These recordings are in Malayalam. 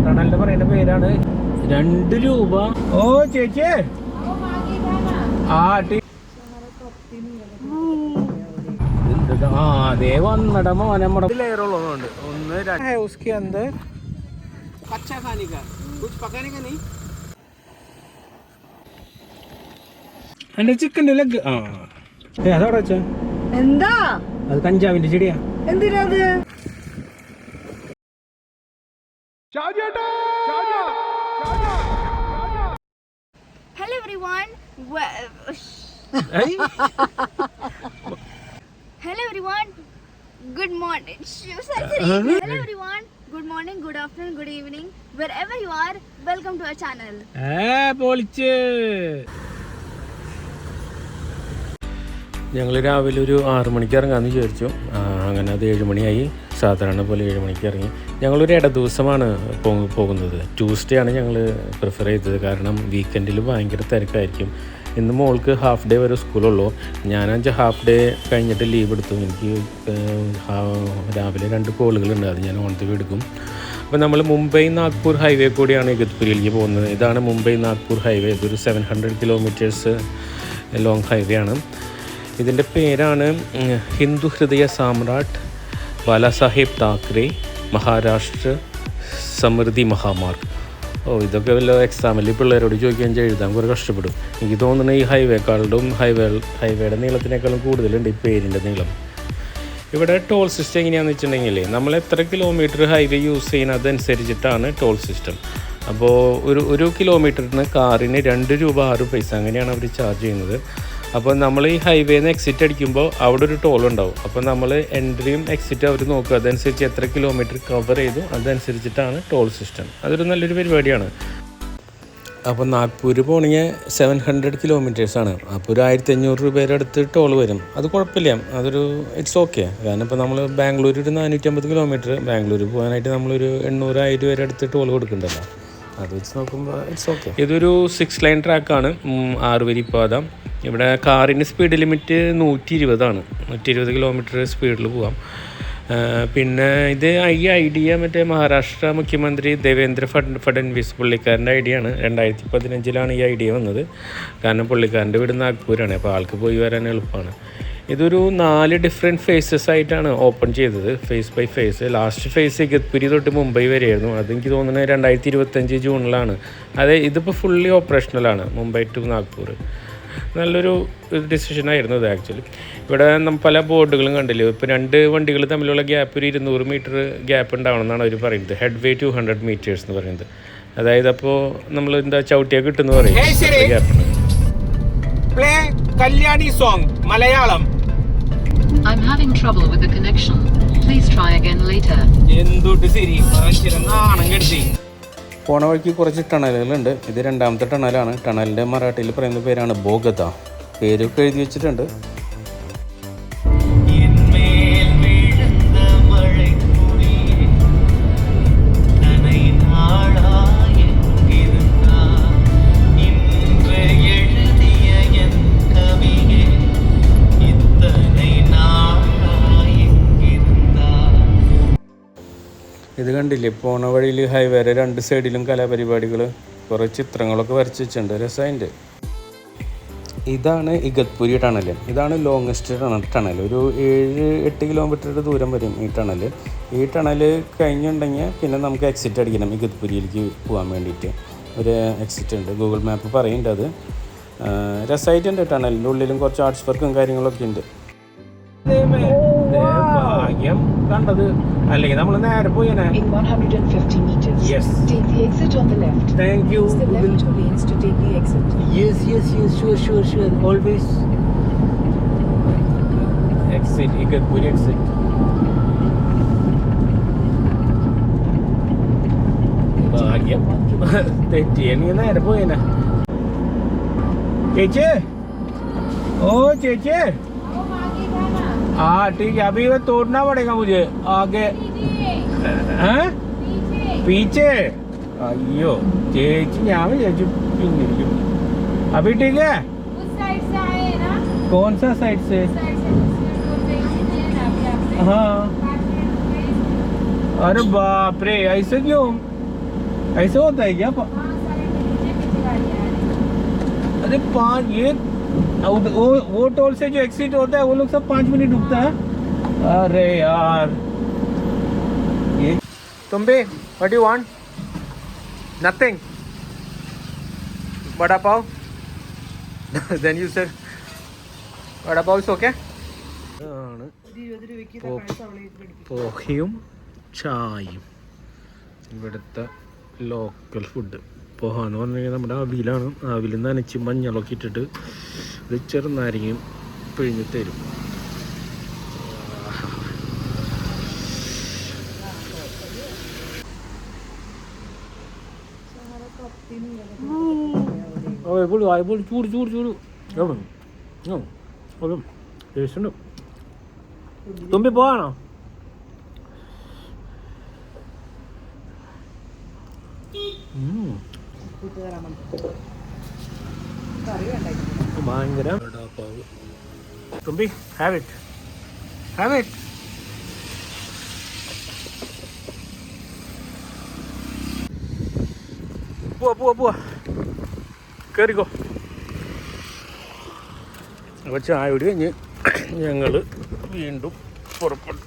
ടണലിന്റെ പറയുന്ന പേരാണ് 2 രൂപ. ഓ ചേച്ചി അതേ വന്നട മോനെ ലെയർ ഉള്ളതുകൊണ്ട് 1 2 उसके अंदर कच्चा खाने का कुछ पकाने का नहीं. എന്റെ ചിക്കൻ്റെ ലെഗ് അതോടെ വെച്ചാ എന്താ അത് കഞ്ചാവിന്റെ ചെടിയാ. എന്തിനാ അത്? Hello everyone. Hello everyone. Good morning. Hello everyone. Good morning, good afternoon, good evening. Wherever you are, welcome to our channel. പൊളിച്ച്. ഞങ്ങൾ രാവിലെ ഒരു 6 മണിക്ക് ഇറങ്ങാമെന്ന് വിചാരിച്ചു. അങ്ങനെ അത് 7 മണിയായി. സാധാരണ പോലെ 7 മണിക്ക് ഇറങ്ങി. ഞങ്ങളൊരു ഇട ദിവസമാണ് പോകുന്നത്. ട്യൂസ്ഡേ ആണ് ഞങ്ങൾ പ്രിഫർ ചെയ്തത്. കാരണം വീക്കെൻഡിൽ ഭയങ്കര തിരക്കായിരിക്കും. ഇന്ന് മോൾക്ക് ഹാഫ് ഡേ വരെ സ്കൂളുള്ളൂ. ഞാനാണെങ്കിൽ ഹാഫ് ഡേ കഴിഞ്ഞിട്ട് ലീവ് എടുത്തു. എനിക്ക് രാവിലെ 2 കോളുകളുണ്ട്. അത് ഞാൻ ഓൺ ദ വേ എടുക്കും. അപ്പോൾ നമ്മൾ മുംബൈ നാഗ്പൂർ ഹൈവേ കൂടിയാണ് ഇഗത്പുരിയിലേക്ക് പോകുന്നത്. ഇതാണ് മുംബൈ നാഗ്പൂർ ഹൈവേ. ഇതൊരു 700 കിലോമീറ്റേഴ്സ് ലോങ് ഹൈവേ ആണ്. ഇതിൻ്റെ പേരാണ് ഹിന്ദു ഹൃദയ സാമ്രാട്ട് ബാലാസാഹേബ് താക്കറെ മഹാരാഷ്ട്ര സമൃദ്ധി മഹാമാർഗ്. ഇതൊക്കെ വല്ല എക്സാമിൽ പിള്ളേരോട് ചോദിക്കാൻ എഴുതാൻ കുറേ കഷ്ടപ്പെടും. എനിക്ക് തോന്നുന്നത് ഈ ഹൈവേയുടെ നീളത്തിനേക്കാളും കൂടുതലുണ്ട് ഈ പേരിൻ്റെ നീളം. ഇവിടെ ടോൾ സിസ്റ്റം എങ്ങനെയാണെന്ന് വെച്ചിട്ടുണ്ടെങ്കിൽ നമ്മൾ എത്ര കിലോമീറ്റർ ഹൈവേ യൂസ് ചെയ്യുന്നത് അതനുസരിച്ചിട്ടാണ് ടോൾ സിസ്റ്റം. അപ്പോൾ ഒരു കിലോമീറ്ററിന് കാറിന് 2 രൂപ 6 പൈസ അങ്ങനെയാണ് അവർ ചാർജ് ചെയ്യുന്നത്. അപ്പോൾ നമ്മൾ ഈ ഹൈവേന്ന് എക്സിറ്റ് അടിക്കുമ്പോൾ അവിടെ ഒരു ടോൾ ഉണ്ടാവും. അപ്പോൾ നമ്മൾ എൻട്രിയും എക്സിറ്റും അവർ നോക്കുക. അതനുസരിച്ച് എത്ര കിലോമീറ്റർ കവർ ചെയ്തു അതനുസരിച്ചിട്ടാണ് ടോൾ സിസ്റ്റം. അതൊരു നല്ലൊരു പരിപാടിയാണ്. അപ്പോൾ നാഗ്പൂർ പോകണമെങ്കിൽ 700 കിലോമീറ്റേഴ്സാണ്. അപ്പോൾ ഒരു 1500 രൂപയുടെ അടുത്ത് ടോൾ വരും. അത് കുഴപ്പമില്ല, അതൊരു ഇറ്റ്സ് ഓക്കെ. കാരണം ഇപ്പോൾ നമ്മൾ ബാംഗ്ലൂർ ഒരു 450 കിലോമീറ്റർ, ബാംഗ്ലൂർ പോകാനായിട്ട് നമ്മളൊരു 800-1000 വരെ അടുത്ത് ടോൾ കൊടുക്കണ്ടല്ലോ. അത് വെച്ച് നോക്കുമ്പോൾ ഇറ്റ്സ് ഓക്കെ. ഇതൊരു 6 ലൈൻ ട്രാക്കാണ്, 6 വരി പാത. ഇവിടെ കാറിന് സ്പീഡ് ലിമിറ്റ് 120 120 കിലോമീറ്റർ സ്പീഡിൽ പോകാം. പിന്നെ ഇത് ഈ ഐഡിയ മറ്റേ മഹാരാഷ്ട്ര മുഖ്യമന്ത്രി ദേവേന്ദ്ര ഫഡൻവിസ് പുള്ളിക്കാരൻ്റെ ഐഡിയ ആണ്. 2015 ഈ ഐഡിയ വന്നത്. കാരണം പുള്ളിക്കാരൻ്റെ വീട് നാഗ്പൂരാണ്. അപ്പോൾ ആൾക്ക് പോയി വരാൻ എളുപ്പമാണ്. ഇതൊരു 4 ഡിഫറെൻറ്റ് ഫേസസ് ആയിട്ടാണ് ഓപ്പൺ ചെയ്തത്, phase by phase. Last phase Igatpuri തൊട്ട് മുംബൈ വരെയായിരുന്നു. അതെനിക്ക് തോന്നുന്നത് 2025 ജൂണിലാണ്. ഇതിപ്പോൾ ഫുള്ളി ഓപ്പറേഷണലാണ്, മുംബൈ ടു നാഗ്പൂർ. നല്ലൊരു ഡിസിഷനായിരുന്നു ഇത് ആക്ച്വലി. ഇവിടെ പല ബോർഡുകളും കണ്ടില്ലേ. ഇപ്പോൾ 2 വണ്ടികൾ തമ്മിലുള്ള ഗ്യാപ്പ് ഒരു 200 മീറ്റർ ഗ്യാപ്പ് ഉണ്ടാവണമെന്നാണ് അവർ പറയുന്നത്. ഹെഡ് വേ 200 മീറ്റേഴ്സ് എന്ന് പറയുന്നത്. അതായത് അപ്പോൾ നമ്മൾ എന്താ ചവിട്ടിയാൽ കിട്ടുമെന്ന് പറയും ഗ്യാപ്പിന്. Kalyani song Malayalam. I'm having trouble with the connection. Please try again later. എന്തുട്ട് ശരി നാണം കെടുത്തി. പോണ വഴിക്ക് കുറച്ച് ടണലുകളുണ്ട്. ഇത് 2ാമത്തെ ടണലാണ്. ടണലിൻ്റെ മറാഠിയിൽ പറയുന്ന പേരാണ് ബോഗത. പേരൊക്കെ എഴുതി വെച്ചിട്ടുണ്ട്. ഇത് കണ്ടില്ലേ, പോണ വഴിയിൽ ഹൈവേയുടെ 2 സൈഡിലും കലാപരിപാടികൾ, കുറേ ചിത്രങ്ങളൊക്കെ വരച്ച് വെച്ചിട്ടുണ്ട്. രസമുണ്ട്. ഇതാണ് ഇഗത്പുരി ടണൽ. ഇതാണ് ലോങ്ങസ്റ്റ് ടണൽ. ഒരു 7-8 കിലോമീറ്റർ ദൂരം വരും ഈ ടണൽ. ഈ ടണൽ കഴിഞ്ഞുണ്ടെങ്കിൽ പിന്നെ നമുക്ക് എക്സിറ്റ് അടിക്കണം. ഇഗത്പുരിയിലേക്ക് പോകാൻ വേണ്ടിയിട്ട് ഒരു എക്സിറ്റ് ഉണ്ട്. ഗൂഗിൾ മാപ്പ് പറയുന്നുണ്ട്. അത് രസമായിട്ടുണ്ട്. ടണലിൻ്റെ ഉള്ളിലും കുറച്ച് ആർട്സ് വർക്കും കാര്യങ്ങളൊക്കെ ഉണ്ട്. ഭാഗ്യം കണ്ടത്, അല്ലെങ്കിൽ നമ്മൾ നേരെ പോയി. In 150 meters. Yes. Take the exit on the left. Thank you. Use the left 2 lanes to take the exit. Yes. Sure. Always. Exit. Igatpuri exit. ഭാഗ്യം. തെറ്റിയ നീ നേരെ പോയിനെ. ചേച്ചി, ओ चेचे, हाँ ठीक है, अभी वो तोड़ना पड़ेगा मुझे आगे. हैं पीछे? अयो ചേച്ചി, ഞാൻ വിചാരിച്ചു പിന്നിരിക്കും. अभी ठीक है? उस साइड से आए ना, कौन सा साइड से? हाँ. अरे बाप रे, ऐसे क्यों? ऐसे होता है क्या? अरे 5 ये वो टोल से जो एक्सिट होता है वो लोग सब 5 मिनट रुकता है. अरे यार ये तुम भी what you want? Nothing. Vada pav. then you said vada pav is okay. ആണ് പോഹയും ചായയും ഇവിടുത്തെ ലോക്കൽ ഫുഡ്. പോഹ എന്ന് പറഞ്ഞു കഴിഞ്ഞാൽ നമ്മുടെ അവിലാണ്. അവിൽ നനച്ച് മഞ്ഞളൊക്കെ ഇട്ടിട്ട് ഇത് ചെറുനാരങ്ങയും പിഴിഞ്ഞ് തരും. ചൂട് ചൂട് ചൂട് ടേസ്റ്റ്. തുമ്പി പോവാണോ? ഭയങ്കര തുമ്പി ഹാവ് ഇറ്റ് ഹാവ് ഇറ്റ്. പോവാ പോവാ പോവാ, കയറിക്കോ. അപ്പോൾ ചായ കുടി കഴിഞ്ഞ് ഞങ്ങൾ വീണ്ടും പുറപ്പെട്ടു.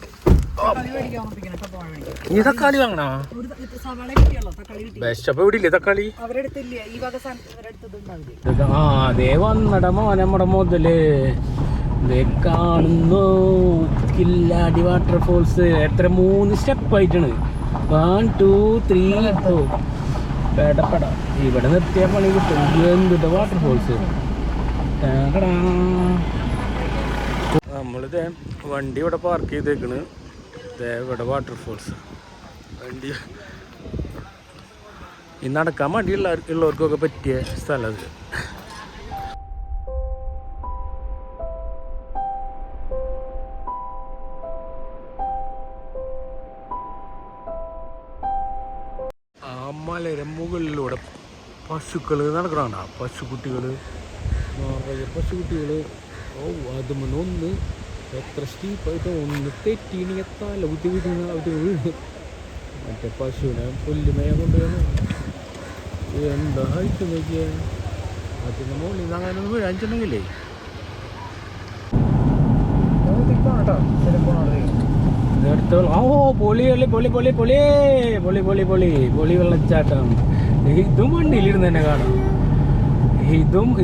നീ തക്കാളി വാങ്ങണോ? ബെസ്റ്റ്. അപ്പോൾ ഇവിടെ ഇല്ലേ തക്കാളി? ആ അതേ വന്നട മോനെ നമ്മുടെ മുതല് കാണുന്നു. കില്ലാടി വാട്ടർഫോൾസ്. എത്ര 3 സ്റ്റെപ്പ് ആയിട്ടാണ്. 1 2 3 4. പെടപ്പെട ഇവിടെ നിർത്തിയ പണി കിട്ടും. എന്തിട്ട് വാട്ടർഫോൾസ്. നമ്മളിത് വണ്ടി ഇവിടെ പാർക്ക് ചെയ്തേക്കണ്. ഇവിടെ വാട്ടർഫോൾസ്. വണ്ടി ഈ നടക്കാൻ മടി ഉള്ളവർക്കൊക്കെ പറ്റിയ സ്ഥലം അത്. ആ മലയുടെ മുകളിലൂടെ പശുക്കൾ നടക്കണ. പശുക്കുട്ടികൾ ഓ അത് ഒന്ന് എത്ര സ്റ്റീപ്പായിട്ട് ഒന്ന് തെറ്റീനി എത്താല കുത്തി വീട്ടുന്ന അവർ വീണ്. മറ്റേ പശുവിനെ പുല്ലുമേയ കൊണ്ടുവന്ന് എന്താ ഹൈറ്റ് നോക്കിയ അതിന് മുകളിൽ നിന്ന് അങ്ങനെ ഒന്ന് വീഴാച്ചിട്ടുണ്ടെങ്കിലേ ഓ പൊളി പൊളി പൊളി പൊളി പൊളി പൊളി പൊളി പൊളി പൊളി വെള്ളച്ചാട്ടം. ഇതും വണ്ടിയിലിരുന്ന് തന്നെ കാണാം.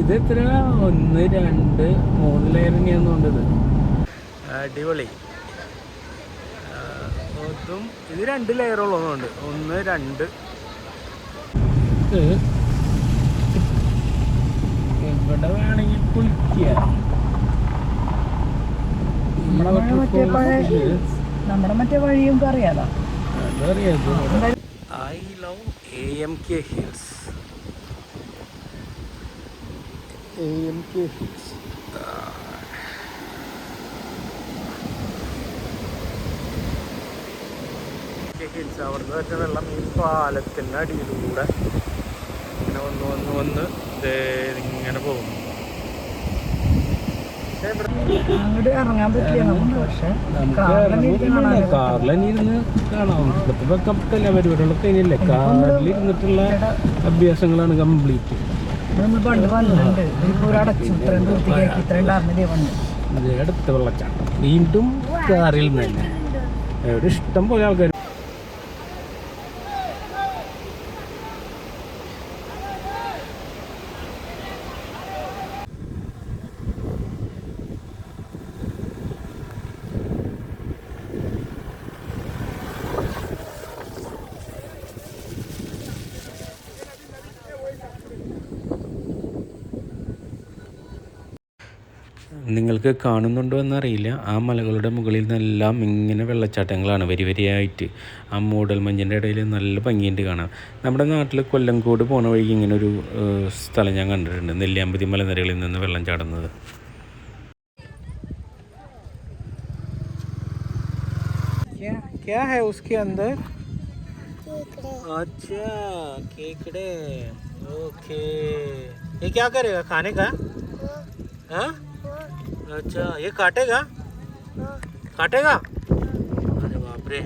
ഇത് എത്ര 1 2 3 ലെയർ തന്നെയാന്ന് തോന്നുന്നത്. അടിപൊളി. ഇതും ഇത് 2 ലെയറുള്ളതുകൊണ്ട് 1 2. ഇവിടെ വേണമെങ്കിൽ കുളിക്കുക. നമ്മുടെ മറ്റേ വഴിയും അറിയാലോ. അതറിയാം. I love AMK hills. AMK hills. Hills അവിടുന്ന് വെച്ച വെള്ളം ഈ പാലത്തിൻ്റെ അടിയിലൂടെ ഇങ്ങനെ വന്ന് ഇങ്ങനെ പോകുന്നു. അങ്ങോട്ട് ഇറങ്ങാൻ പറ്റില്ല നമുക്ക്. പക്ഷെ കാറിൽ ഇരുന്ന് കാണാം. ഇപ്പോഴത്തെ കപ്പല്ല പരിപാടികളൊക്കെ ഇനിയല്ലേ. കാറിൽ ഇരുന്നിട്ടുള്ള അഭ്യാസങ്ങളാണ് കംപ്ലീറ്റ്. നമ്മൾ പണ്ട് വന്നിട്ടുണ്ട്. ഇപ്പോൾ അടച്ചു ഇത്രയും പൂർത്തിയാക്കി ഇത്രയും ഉണ്ടായിരുന്നില്ലേ പണ്ട്. ഇത് അടുത്ത വെള്ളച്ചാട്ടം. വീണ്ടും കാറിൽ നിന്ന് തന്നെ എവിടെ ഇഷ്ടം പോലെ ആൾക്കാർ. നിങ്ങൾക്ക് കാണുന്നുണ്ടോ എന്നറിയില്ല, ആ മലകളുടെ മുകളിൽ നിന്നെല്ലാം ഇങ്ങനെ വെള്ളച്ചാട്ടങ്ങളാണ് വരി വരിയായിട്ട്. ആ മൂടൽമഞ്ഞിൻ്റെ ഇടയിൽ നല്ല ഭംഗിയുണ്ട് കാണാൻ. നമ്മുടെ നാട്ടിൽ കൊല്ലംകോട് പോണ വഴി ഇങ്ങനൊരു സ്ഥലം ഞാൻ കണ്ടിട്ടുണ്ട്, നെല്ലിയാമ്പതി മലനിരകളിൽ നിന്ന് വെള്ളം ചാടുന്നത്. क्या है उसके अंदर? अच्छा केकड़े, ओके। ये क्या करेगा, खाने का? हाँ अच्छा, ये काटेगा? काटेगा? अरे बाप रे।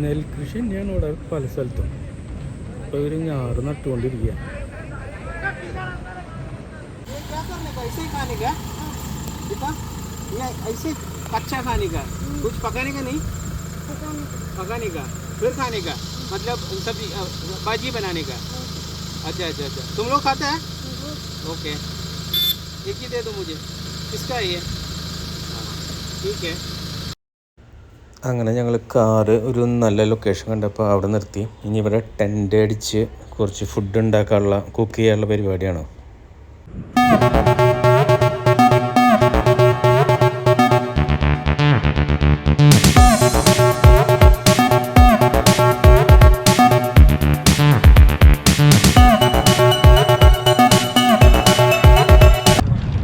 നെൽകൃഷി തന്നെയാണ് ഇവിടെ പല സ്ഥലത്തും. ഇപ്പോൾ ഇവർ ഞാറ് നട്ടുകൊണ്ടിരിക്കുക. ऐसे ही खाने का बेटा, या ऐसे कच्चा खाने का, कुछ पकाने का नहीं, पकाने का फिर खाने का, मतलब सब्जी भाजी बनाने का। अच्छा अच्छा अच्छा, तुम लोग खाते हैं? ओके, एक ही दे दो मुझे। किसका है ये? ठीक है. അങ്ങനെ ഞങ്ങൾ കാറ് ഒരു നല്ല ലൊക്കേഷൻ കണ്ടപ്പോൾ അവിടെ നിർത്തി. ഇനി ഇവിടെ ടെൻ്റ് അടിച്ച് കുറച്ച് ഫുഡ് ഉണ്ടാക്കാനുള്ള, കുക്ക് ചെയ്യാനുള്ള പരിപാടിയാണ്.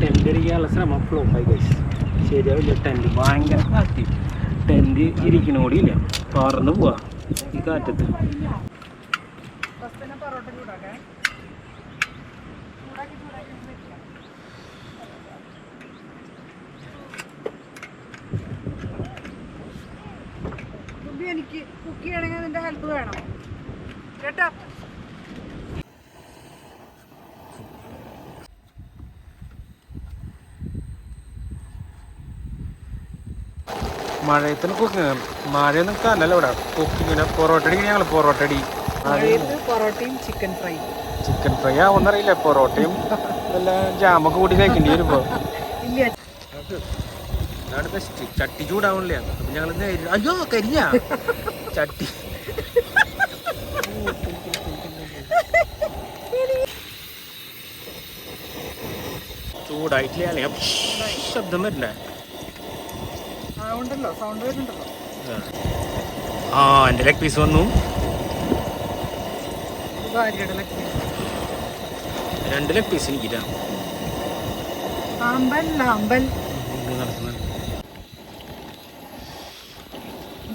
ടെൻ്റ് അടിക്കാനുള്ള ശ്രമം ഫ്ലോപ്പായി ഗൈസ്. ശരിയാവില്ല, ടെൻ്റ് ഭയങ്കര കാറ്റ്. ടെൻ്റ് ഇരിക്കണ കൂടിയില്ല, പറന്ന് പോവാ ഈ കാറ്റത്ത്. എനിക്ക് കുക്ക് ചെയ്യണമെങ്കിൽ നിന്റെ ഹെൽപ്പ് വേണം കേട്ടോ. മഴയത്തിന് കുക്കിങ്, മഴയൊന്നും കാലല്ല ഇവിടെ കുക്കിങ്ങിന്. പൊറോട്ട അടി ഞങ്ങൾ പൊറോട്ട അടി, പൊറോട്ടയും ചിക്കൻ ഫ്രൈ. ചിക്കൻ ഫ്രൈ ആവുമെന്നറിയില്ല, പൊറോട്ടയും വല്ല ജാമൊക്കെ കൂടി കഴിക്കേണ്ടി വരുമ്പോ. ഇല്ല ഇതാണ് ബെസ്റ്റ്. ചട്ടി ചൂടാവണില്ല, അപ്പൊ ഞങ്ങൾ അയ്യോ കരിഞ്ഞ ചട്ടി ചൂടായിട്ടില്ല, അല്ലെങ്കിൽ ശബ്ദം വരില്ല. സൗണ്ട് വരുന്നുണ്ടല്ലോ. ആ എൻ്റെ ലെഗ് പീസ് വന്നു. ഭാര്യയുടെ ലെഗ് പീസ്, 2 ലെഗ് പീസ് എനിക്കില്ല.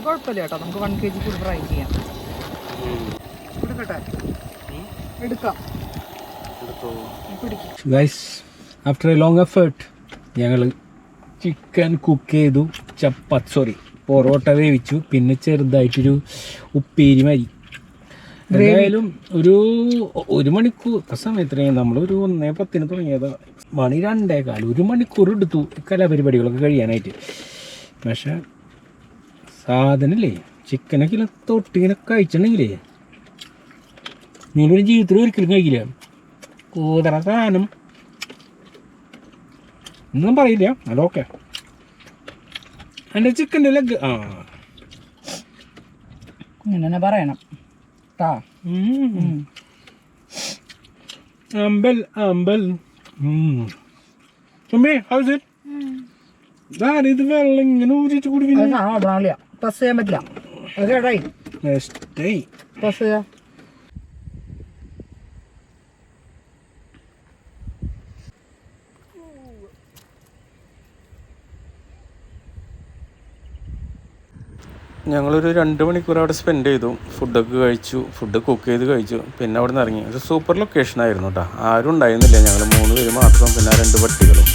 കുഴപ്പമില്ല കേട്ടോ, നമുക്ക് 1 kg കൂടി ഫ്രൈ ചെയ്യാം. എടുക്കട്ടെ, എടുക്കാം. Guys, after A long effort ഞങ്ങൾ ചിക്കൻ കുക്ക് ചെയ്തു, പൊറോട്ട വേവിച്ചു, പിന്നെ ചെറുതായിട്ടൊരു ഉപ്പേരി മരി. എന്തായാലും ഒരു മണിക്കൂർ സമയത്തിന് നമ്മളൊരു 1:10 തുടങ്ങിയത്, മണി 2:15, 1 മണിക്കൂർ എടുത്തു കലാപരിപാടികളൊക്കെ കഴിയാനായിട്ട്. പക്ഷെ സാധനല്ലേ, ചിക്കനൊക്കെ തൊട്ടിങ്ങനെ കഴിച്ചിട്ടുണ്ടെങ്കിലേ നിങ്ങളൊരു ജീവിതത്തിൽ ഒരിക്കലും കഴിക്കില്ല. കൂതറ സാധനം ഒന്നും പറയില്ല, അതൊക്കെ. എൻ്റെ ചിക്കൻ്റെ ലെഗ് ഇങ്ങനെ പറയണം കേട്ടോ. അമ്പൽ അമ്പൽ. ഇത് വെള്ളം ഇങ്ങനെ ഊരിട്ട് കുടിക്കില്ല, പ്രസ് ചെയ്യാൻ പറ്റില്ല. കേടായി പ്രസ് ചെയ്യാം. ഞങ്ങളൊരു 2 മണിക്കൂർ അവിടെ സ്പെൻഡ് ചെയ്തു. ഫുഡൊക്കെ കഴിച്ചു, ഫുഡ് കുക്ക് ചെയ്ത് കഴിച്ചു. പിന്നെ അവിടെ നിന്ന് ഇറങ്ങി. ഒരു സൂപ്പർ ലൊക്കേഷൻ ആയിരുന്നു കേട്ടോ. ആരും ഉണ്ടായിരുന്നില്ല, ഞങ്ങൾ 3 പേര് മാത്രം, പിന്നെ 2 പട്ടികളും.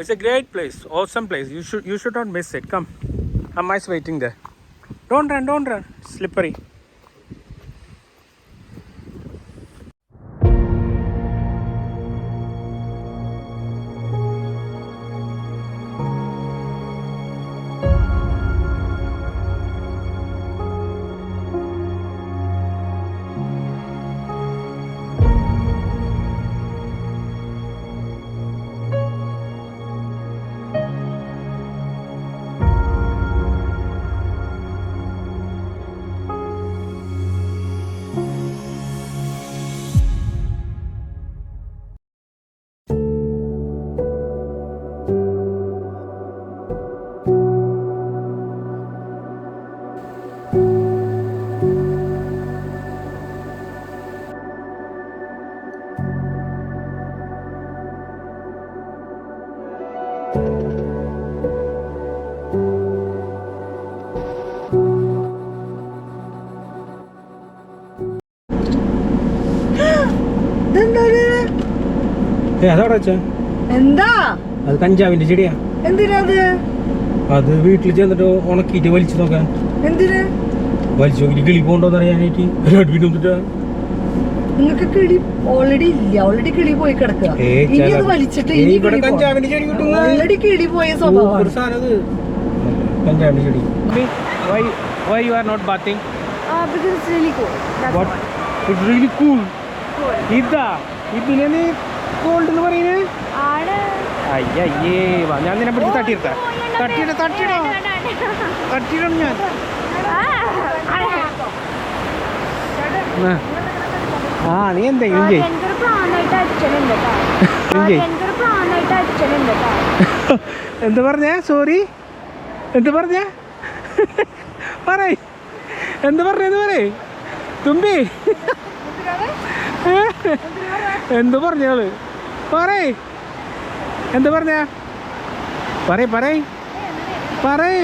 It's a great place, awesome place. You should not miss it. Come, Amma is waiting there. Don't run. Slippery. അതവിടെ വെച്ചാ എന്താ അത് കഞ്ചാവിന്റെ ചെടിയാ. എന്തിനാ അത് വീട്ടിൽ ചെന്നിട്ട് ഉണക്കിയിട്ട് വലിച്ചു നോക്കാൻ. എന്തിന് വലിച്ചു നോക്കി കിളി പോകണ്ടോന്ന് അറിയാനായിട്ട്. നിങ്ങൾക്ക് കിളി ഓൾറെഡി ഇല്ല, ഓൾറെഡി കിളി പോയി കിടക്കുക. ഇനി അത് വലിച്ചിട്ട് ഇവിടെ കഞ്ചാവിന്റെ ചെടി കിട്ടുന്ന ഓൾറെഡി കിളി പോയ സ്വഭാവമാണ്. ഒരു സാധനം അത് കഞ്ചാവിന്റെ ചെടി. Why you are not bathing? Because it's really cool. That's What? why. It's really cool. ഇതാ ഇതിനെ നീ കോൾഡ് എന്ന് പറയുന്നേ. ആണ്. അയ്യേ വാ, ഞാൻ നിന്നെ പിടിച്ച് തട്ടിയിട്ടാ. തട്ടിയിടും ഞാൻ. ആ നീ എന്തെങ്കിലും ചെയ്യ്. എനിക്കൊരു പ്രാണായിട്ട് അച്ഛനുണ്ട് കേട്ടോ. എനിക്കൊരു പ്രാണായിട്ട് അച്ഛനുണ്ട് കേട്ടോ. എന്ത് പറഞ്ഞേ? സോറി എന്ത് പറഞ്ഞേ? പറയ് എന്ത് പറഞ്ഞെന്ന് പറയേ തുമ്പി. എന്ത് പറഞ്ഞാള് പറയ്. എന്ത് പറഞ്ഞ പറയ് പറയ് പറയ്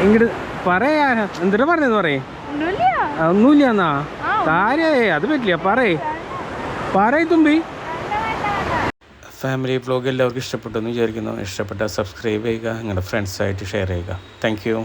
ഇങ്ങോട്ട് പറയാ. എന്തിനാ പറഞ്ഞെന്ന് പറയേ? ഒന്നുമില്ല എന്നാ കാര്യേ അത് പറ്റില്ല. പറയ് തുമ്പി. ഫാമിലി വ്ലോഗ് എല്ലാവർക്കും ഇഷ്ടപ്പെട്ടു എന്ന് വിചാരിക്കുന്നു. ഇഷ്ടപ്പെട്ടാൽ സബ്സ്ക്രൈബ് ചെയ്യുക, നിങ്ങളുടെ ഫ്രണ്ട്സായിട്ട് ഷെയർ ചെയ്യുക. Thank you.